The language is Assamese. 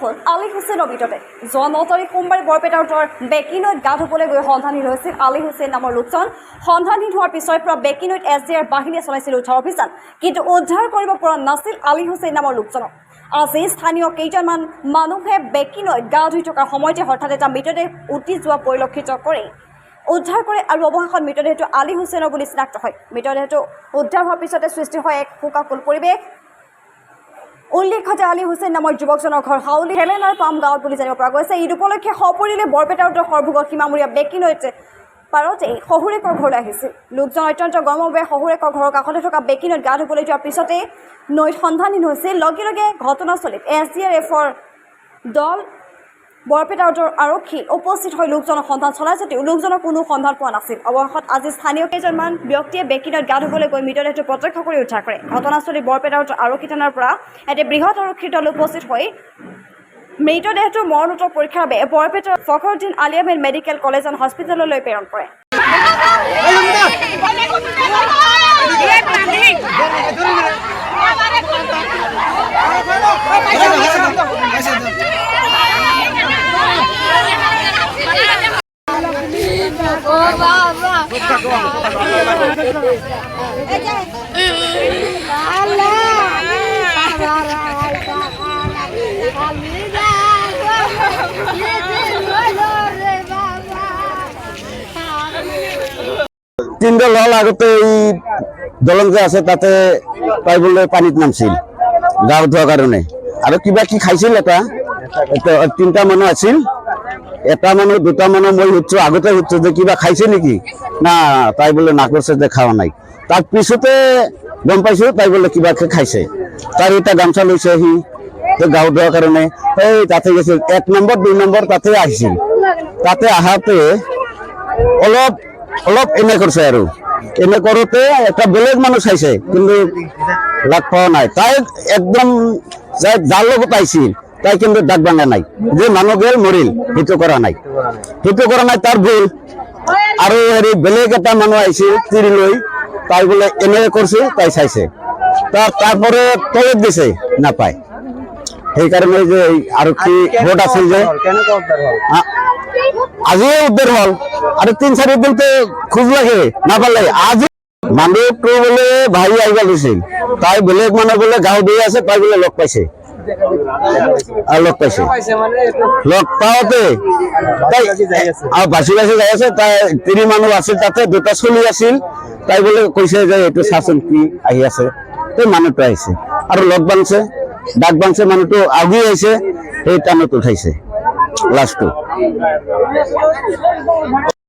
হ'ল আলী হুছেইনৰ মৃতদেহ। যোৱা 9 তাৰিখ সোমবাৰে বৰপেটাৰ উত্তৰ বেকিনৈত গা ধুবলৈ গৈ সন্ধানহীন হৈছিল আলী হুছেইন নামৰ লোকজন। সন্ধানহীন হোৱাৰ পিছৰে পৰা বেকিনৈত SDR বাহিনীয়ে চলাইছিল উদ্ধাৰ অভিযান, কিন্তু উদ্ধাৰ কৰিব পৰা নাছিল আলী হুছেইন নামৰ লোকজনক। আজি স্থানীয় কেইজনমান মানুহে বেকিনৈত গা ধুই থকাৰ সময়তে হঠাৎ এটা মৃতদেহ উটি যোৱা পৰিলক্ষিত কৰি উদ্ধাৰ কৰে আৰু অৱশেষত মৃতদেহটো আলী হুছেইনৰ বুলি চিনাক্ত হয়। মৃতদেহটো উদ্ধাৰ হোৱাৰ পিছতে সৃষ্টি হয় এক শোকাকুল পৰিৱেশ। উল্লেখ্য যে আলী হুছেইন নামৰ যুৱকজনৰ ঘৰ হাউলি হেলেনাৰ পাম গাঁৱত বুলি জানিব পৰা গৈছে। ঈদ উপলক্ষে সপৰিয়ালে বৰপেটাৰ উত্তৰ সৰভোগৰ সীমামূৰীয়া বেকিনৈত পাৰতে শহুৰেকৰ ঘৰলৈ আহিছিল। লোকজন অত্যন্ত গৰমৰ শহুৰেকৰ ঘৰৰ কাষতে থকা বেকিনৈত গা ধুবলৈ যোৱাৰ পিছতে নৈত সন্ধানহীন হৈছিল। লগে লগে ঘটনাস্থলীত SDRFৰ দল বৰপেটা উত্তৰ আৰক্ষী উপস্থিত হৈ লোকজনৰ সন্ধান চলাই যদিও লোকজনৰ কোনো সন্ধান পোৱা নাছিল। অৱশেষত আজি স্থানীয় কেইজনমান ব্যক্তিয়ে বেকিনৈত গা ধুবলৈ গৈ মৃতদেহটো প্ৰত্যক্ষ কৰি উদ্ধাৰ কৰে। ঘটনাস্থলীত বৰপেটা উত্তৰ আৰক্ষী থানাৰ পৰা এটি বৃহৎ আৰক্ষীৰ দল উপস্থিত হৈ মৃতদেহটোৰ মৰণোত্তৰ পৰীক্ষাৰ বাবে বৰপেটাৰ Fakhruddin Ali Ahmed medical college and হস্পিটেললৈ প্ৰেৰণ কৰে। তিনটা লল আগতে এই দলং যে আছে তাতে তাই বলে পানীত নামছিল গা ধোৱাৰ কাৰণে আৰু কিবা কি খাইছিল। এটা তিনটা মানুহ আছিল, এটা মানুহ দুটা মানুহ মই সুধছো আগতে সুধছো যে কিবা খাইছে নেকি, না তাই বলে না করছে যে খাওয়া নাই। তার পিছতে গম পাইছো তাই বলে কিবা খাইছে। তার এটা গামছা লৈছে সি গা ধোৱাৰ কাৰণে এই তাতে গেছিল 1 নম্বৰ 2 নম্বৰ তাতে আহিছিল। তাতে আহাতে অলপ অলপ এনে কৰছে আৰু এনে কৰোতে একটা বেলেগ মানুষ চাইছে কিন্তু লাগ পাওয়া নাই। তাই একদম যার লগত আইছিল তাই কিন্তু ডাক ভাঙা নাই যে মানুহ গেল মরিল, সেইটো করা নাই তার ভুল। আৰু হেৰি বেলেগ এটা মানুহ আইছিল তিৰি লৈ, তাই বলে এনে কৰছে তাই চাইছে, তাৰপৰে তলত দিছে নাপায়। সেইকাৰণে যে আৰক্ষী ভোট আছিল যে আজিও উদ্ধার হল আর 3-4 দিন তো খোঁজ লাগে না পারলে আজ মানুহটো বলে ভাই আইবা দিছিল। তাই বেলেগ মানুহ বলে গাঁও দিয়ে আছে, তাই বলে লগ পাইছে লগ পাওয়াতে তাই বাসি যাই আছে। তাই 3 মানুষ আছিল, তাতে 2টা চলি আছিল। তাই বলে কৈছে যে এইটো চাচোন কি আহি আছে। তো মানুহটো আহিছে আৰু লগ বাংছে ডাক বাংছে, মানুহটো আগি আহিছে, সেই টানত উঠাইছে লাষ্টটো।